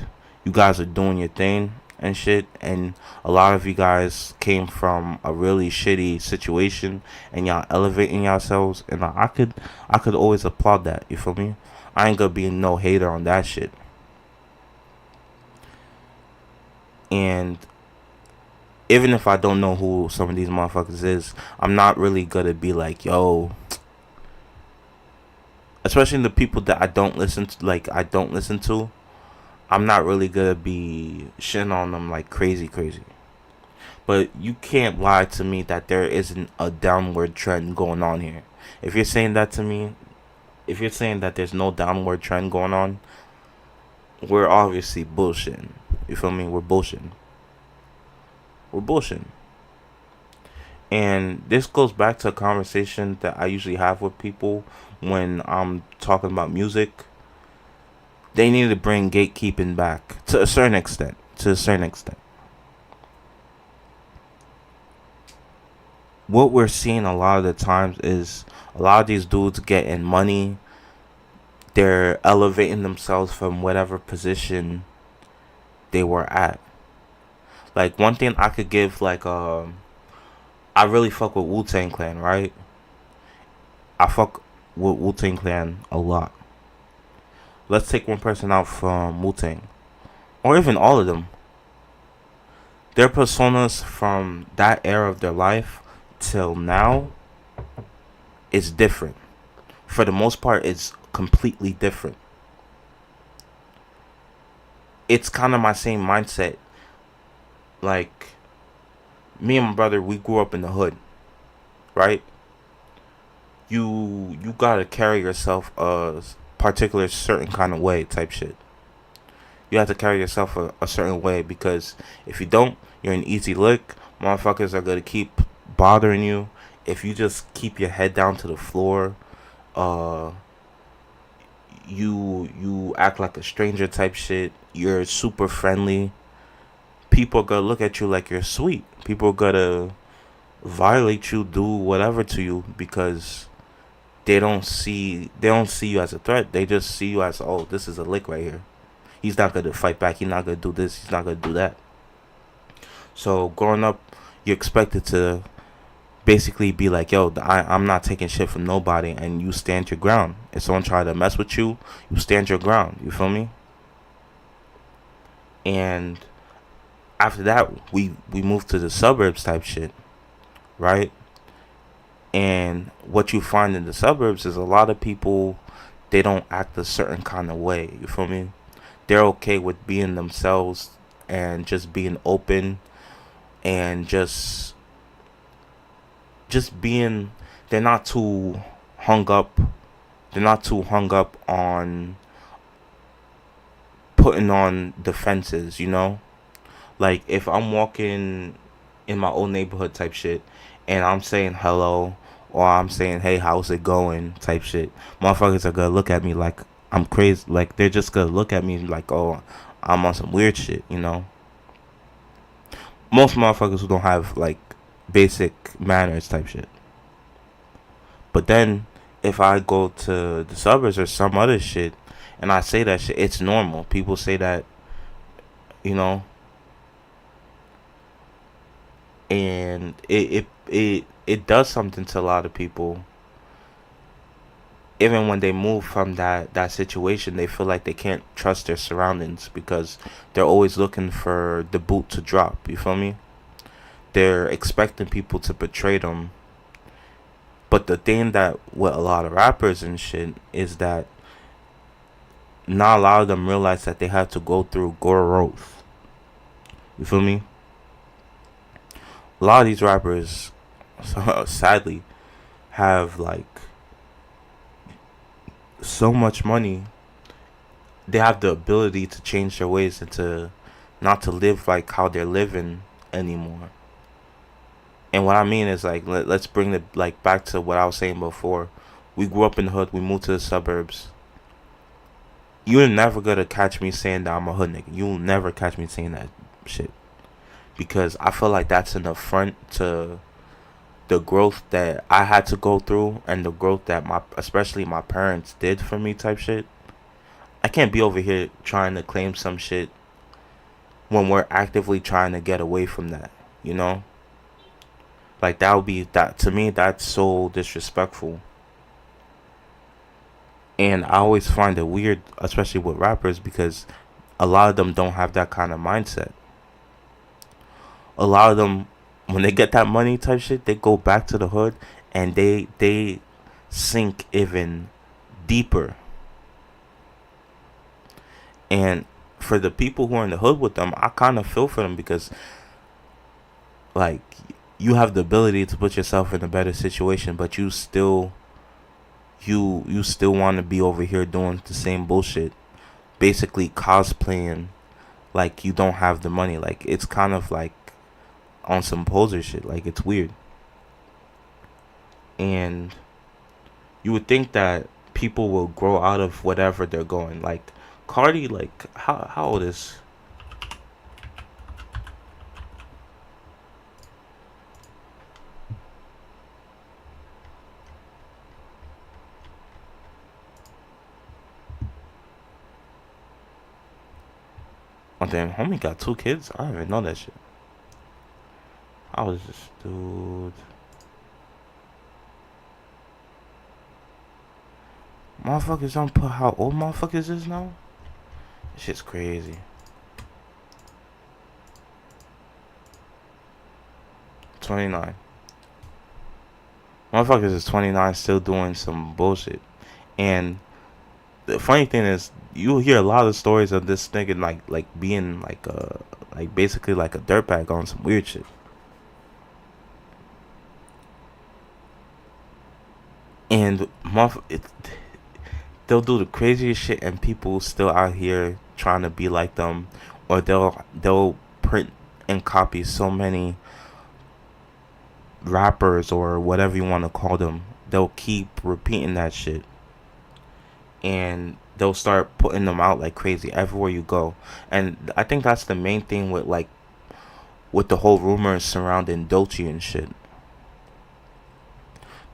you guys are doing your thing and shit, and a lot of you guys came from a really shitty situation, and y'all elevating yourselves, and I could always applaud that, you feel me? I ain't gonna be no hater on that shit. And even if I don't know who some of these motherfuckers is, I'm not really gonna be like, yo, especially the people that I don't listen to, I'm not really gonna be shitting on them like crazy. But you can't lie to me that there isn't a downward trend going on here. If you're saying that to me, if you're saying that there's no downward trend going on, we're obviously bullshitting. You feel me? We're bullshitting. And this goes back to a conversation that I usually have with people when I'm talking about music. They need to bring gatekeeping back to a certain extent. To a certain extent. What we're seeing a lot of the times is a lot of these dudes getting money. They're elevating themselves from whatever position they were at. Like one thing I could give, like I really fuck with Wu-Tang Clan, right? I fuck with Wu-Tang Clan a lot. Let's take one person out from Wu-Tang, or even all of them. Their personas from that era of their life till now is different. For the most part, it's completely different. It's kind of my same mindset. Like, me and my brother, we grew up in the hood, right? You gotta carry yourself a particular certain kind of way type shit. You have to carry yourself a certain way, because if you don't, you're an easy lick. Motherfuckers are gonna keep bothering you. If you just keep your head down to the floor, you act like a stranger type shit. You're super friendly. People are gonna look at you like you're sweet. People are gonna violate you, do whatever to you, because they don't see you as a threat. They just see you as, oh, this is a lick right here. He's not gonna fight back. He's not gonna do this. He's not gonna do that. So growing up, you're expected to basically be like, yo, I'm not taking shit from nobody, and you stand your ground. If someone try to mess with you, you stand your ground. You feel me? And after that, we moved to the suburbs type shit, right? And what you find in the suburbs is a lot of people, they don't act a certain kind of way. You feel me? They're okay with being themselves and just being open and just being. They're not too hung up. They're not too hung up on putting on defenses, you know? Like, if I'm walking in my old neighborhood type shit, and I'm saying hello, or I'm saying, hey, how's it going type shit, motherfuckers are gonna look at me like I'm crazy. Like, they're just gonna look at me like, oh, I'm on some weird shit, you know? Most motherfuckers who don't have, like, basic manners type shit. But then, if I go to the suburbs or some other shit, and I say that shit, it's normal. People say that, you know? And it does something to a lot of people. Even when they move from that situation, they feel like they can't trust their surroundings, because they're always looking for the boot to drop. You feel me? They're expecting people to betray them. But the thing that with a lot of rappers and shit is that not a lot of them realize that they have to go through growth. You feel me? A lot of these rappers, sadly, have like so much money. They have the ability to change their ways and to not to live like how they're living anymore. And what I mean is, like, let's bring it like back to what I was saying before. We grew up in the hood. We moved to the suburbs. You're never gonna catch me saying that I'm a hood nigga. You'll never catch me saying that shit, because I feel like that's an affront to the growth that I had to go through, and the growth that especially my parents did for me type shit. I can't be over here trying to claim some shit when we're actively trying to get away from that, you know? Like, that would be, that to me, that's so disrespectful. And I always find it weird, especially with rappers, because a lot of them don't have that kind of mindset. A lot of them, when they get that money type shit, they go back to the hood and they sink even deeper. And for the people who are in the hood with them, I kind of feel for them, because like, you have the ability to put yourself in a better situation, but you still want to be over here doing the same bullshit, basically cosplaying like you don't have the money. Like, it's kind of like on some poser shit. Like, it's weird. And you would think that people will grow out of whatever they're going. Like, Cardi, like, how old is? Oh damn, homie got 2 kids. I didn't even know that shit. How is this dude? Motherfuckers don't put how old motherfuckers is now. This shit's crazy. 29. Motherfuckers is 29 still doing some bullshit. And the funny thing is, you hear a lot of stories of this nigga like being like basically like a dirtbag on some weird shit. And they'll do the craziest shit, and people still out here trying to be like them, or they'll print and copy so many rappers or whatever you want to call them. They'll keep repeating that shit, and they'll start putting them out like crazy everywhere you go. And I think that's the main thing with the whole rumors surrounding Dolce and shit.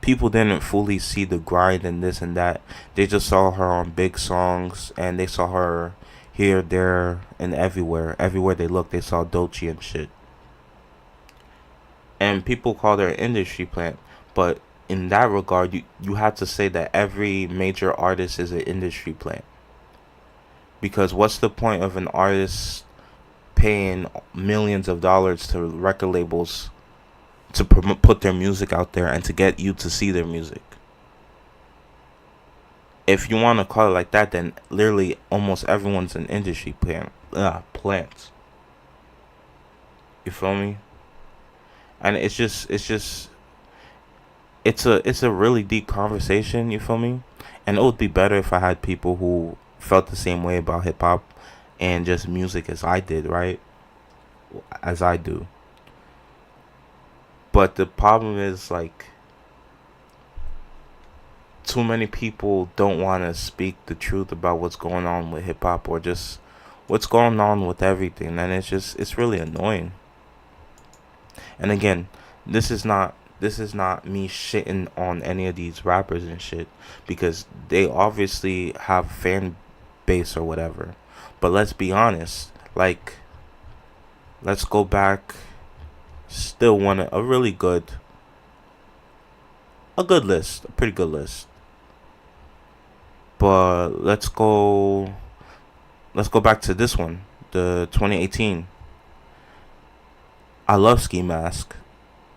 People didn't fully see the grind and this and that. They just saw her on big songs, and they saw her here, there, and everywhere. Everywhere they looked, they saw Dolce and shit. And people called her an industry plant. But in that regard, you have to say that every major artist is an industry plant. Because what's the point of an artist paying millions of dollars to record labels to put their music out there and to get you to see their music? If you want to call it like that, then literally almost everyone's an industry plant. You feel me? And it's a really deep conversation. You feel me? And it would be better if I had people who felt the same way about hip hop and just music as I did, right? As I do. But the problem is, like, too many people don't want to speak the truth about what's going on with hip hop, or just what's going on with everything, and it's really annoying. And again, this is not me shitting on any of these rappers and shit, because they obviously have fan base or whatever. But let's be honest, like, let's go back. Still want a really good, a pretty good list. But let's go back to this one, the 2018. I love Ski Mask.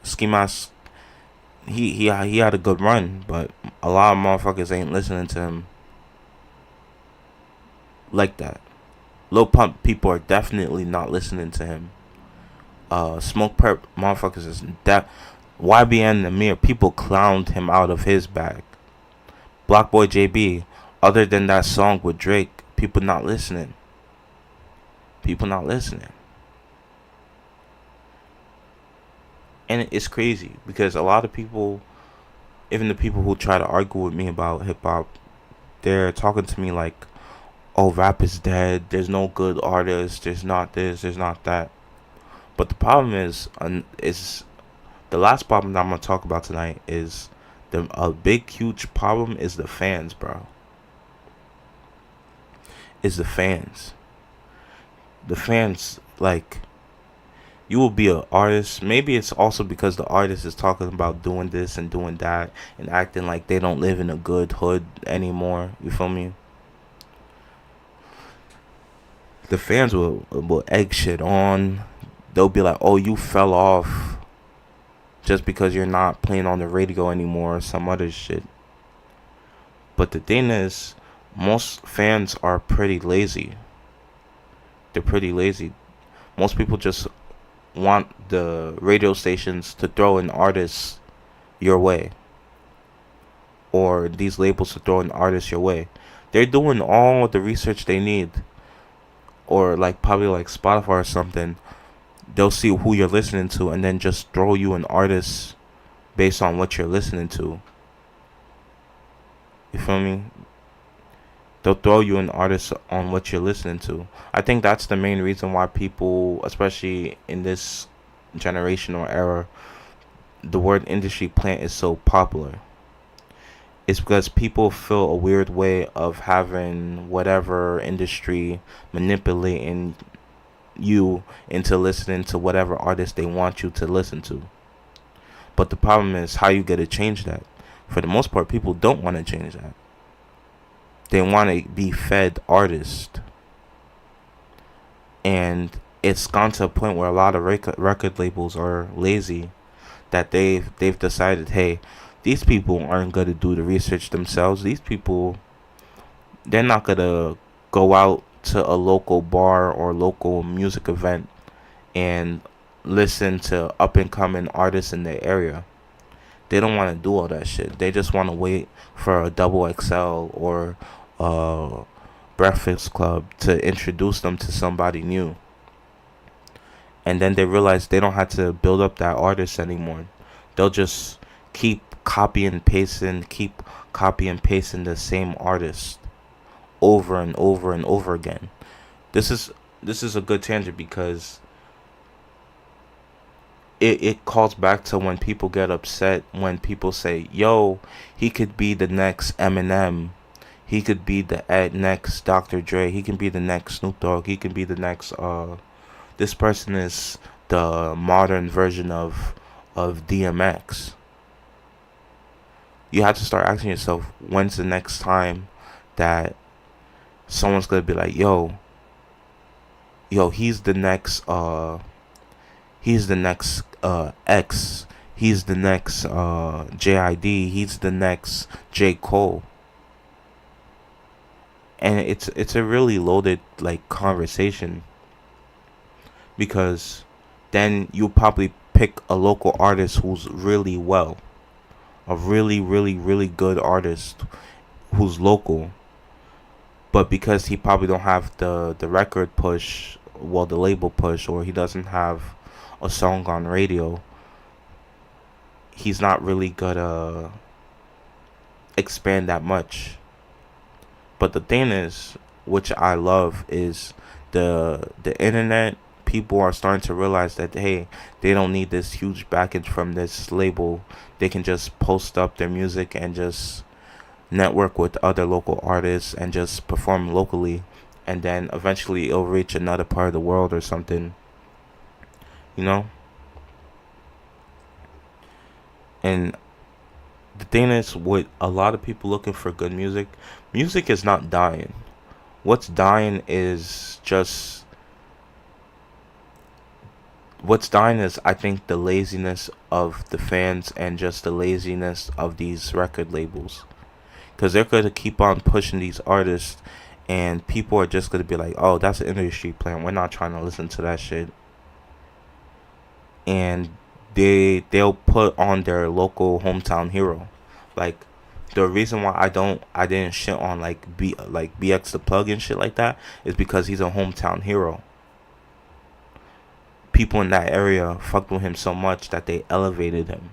Ski Mask, he had a good run, but a lot of motherfuckers ain't listening to him like that. Lil Pump people are definitely not listening to him. Smoke Perp motherfuckers is that. YBN Amir, people clowned him out of his bag. Block Boy JB, other than that song with Drake, people not listening. And it's crazy because a lot of people, even the people who try to argue with me about hip hop, they're talking to me like, oh, rap is dead, there's no good artists, there's not this, there's not that. But the problem is the last problem that I'm going to talk about tonight is a big, huge problem is the fans, bro. Is the fans. The fans, like, you will be an artist. Maybe it's also because the artist is talking about doing this and doing that and acting like they don't live in a good hood anymore. You feel me? The fans will egg shit on. They'll be like, oh, you fell off just because you're not playing on the radio anymore or some other shit. But the thing is, most fans are pretty lazy. They're pretty lazy. Most people just want the radio stations to throw in artists your way, or these labels to throw in artists your way. They're doing all the research they need, or like probably like Spotify or something. They'll see who you're listening to and then just throw you an artist based on what you're listening to. You feel me? They'll throw you an artist on what you're listening to. I think that's the main reason why people, especially in this generation or era, the word industry plant is so popular. It's because people feel a weird way of having whatever industry manipulating you into listening to whatever artist they want you to listen to. But the problem is how you get to change that. For the most part, people don't want to change that. They want to be fed artists. And it's gone to a point where a lot of record labels are lazy, that they've decided, hey, these people aren't going to do the research themselves. These people, they're not going to go out to a local bar or local music event and listen to up and coming artists in their area. They don't want to do all that shit. They just want to wait for a Double XL or a Breakfast Club to introduce them to somebody new. And then they realize they don't have to build up that artist anymore. They'll just keep copy and pasting the same artist over and over and over again. This is a good tangent because it calls back to when people get upset when people say, yo, he could be the next Eminem, he could be the next Dr. Dre, he can be the next Snoop Dogg, he can be the next this person is the modern version of DMX. You have to start asking yourself, when's the next time that someone's gonna be like, yo, he's the next X, he's the next JID, he's the next J. Cole. And it's a really loaded like conversation, because then you probably pick a local artist who's really well, a really, really, really good artist who's local, but because he probably don't have the record push, well, the label push, or he doesn't have a song on radio, he's not really gonna expand that much. But the thing is, which I love, is the internet. People are starting to realize that, hey, they don't need this huge package from this label. They can just post up their music and just network with other local artists and just perform locally, and then eventually it'll reach another part of the world or something, you know. And the thing is, with a lot of people looking for good music is not dying. What's dying is I think the laziness of the fans and just the laziness of these record labels, because they're going to keep on pushing these artists, and people are just going to be like, oh, that's an industry plant, we're not trying to listen to that shit. And they'll put on their local hometown hero. Like, the reason why I didn't shit on like BX the Plug and shit like that is because he's a hometown hero. People in that area fucked with him so much that they elevated him.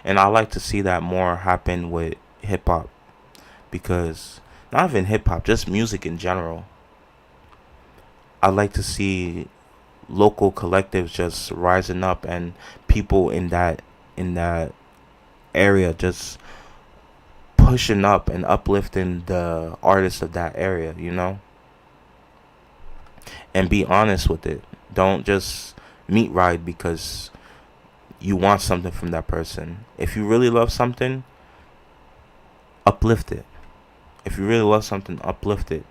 And I like to see that more happen with hip hop, because not even hip hop, just music in general. I like to see local collectives just rising up, and people in that area just pushing up and uplifting the artists of that area, you know? And be honest with it. Don't just meat ride because you want something from that person. If you really love something, uplift it. If you really love something, uplift it.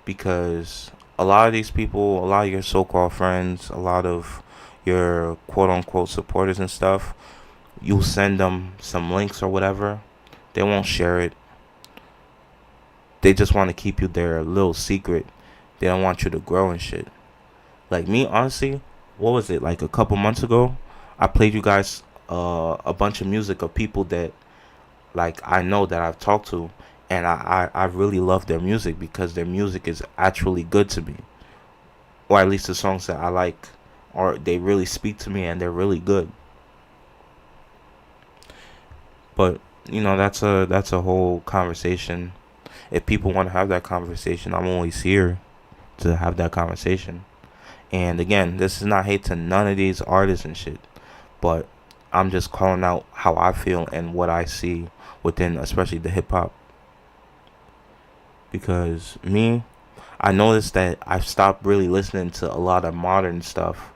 Because a lot of these people, a lot of your so-called friends, a lot of your quote-unquote supporters and stuff, you'll send them some links or whatever, they won't share it. They just want to keep you their little secret. They don't want you to grow and shit. Like me, honestly, what was it, like a couple months ago, I played you guys a bunch of music of people that like I know that I've talked to, and I really love their music because their music is actually good to me, or at least the songs that I like, or they really speak to me and they're really good. But you know, that's a whole conversation, If people want to have that conversation, I'm always here to have that conversation. And again, this is not hate to none of these artists and shit, but I'm just calling out how I feel and what I see within, especially the hip hop. Because me, I noticed that I've stopped really listening to a lot of modern stuff,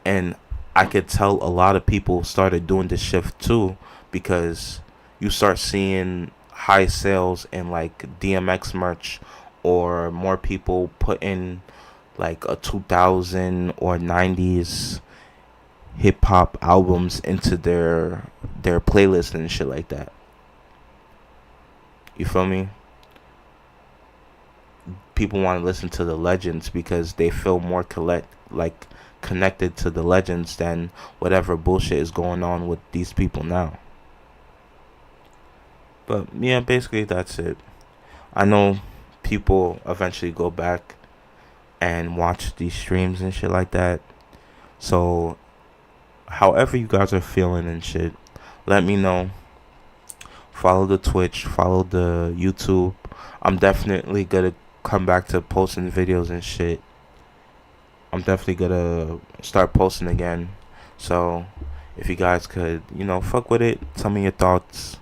and I could tell a lot of people started doing this shift too, because you start seeing high sales in like DMX merch, or more people putting like a 2000 or 90s hip hop albums into their playlist and shit like that. You feel me? People want to listen to the legends because they feel more connected to the legends than whatever bullshit is going on with these people now. But yeah, basically that's it. I know people eventually go back and watch these streams and shit like that. So however you guys are feeling and shit, let me know. Follow the Twitch, follow the YouTube. I'm definitely gonna come back to posting videos and shit. I'm definitely gonna start posting again. So if you guys could, fuck with it, tell me your thoughts.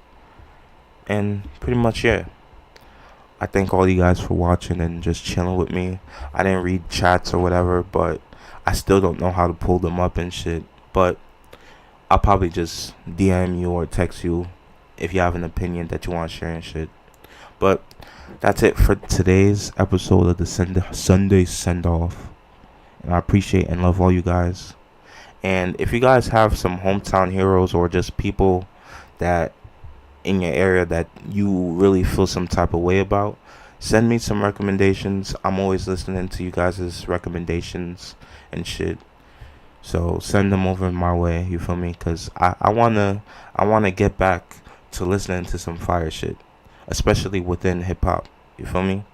And pretty much, yeah. I thank all you guys for watching and just chilling with me. I didn't read chats or whatever, but I still don't know how to pull them up and shit. But I'll probably just DM you or text you if you have an opinion that you want to share and shit. But that's it for today's episode of the Sunday Send-Off. And I appreciate and love all you guys. And if you guys have some hometown heroes or just people that in your area that you really feel some type of way about, send me some recommendations. I'm always listening to you guys' recommendations and shit. So send them over my way, you feel me? Because I wanna get back to listening to some fire shit, especially within hip hop, you feel me?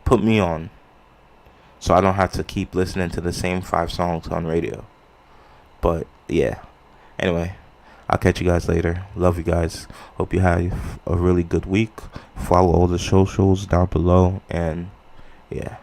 Put me on, so I don't have to keep listening to the same 5 songs on radio. But yeah, anyway, I'll catch you guys later. Love you guys. Hope you have a really good week. Follow all the socials down below, and yeah.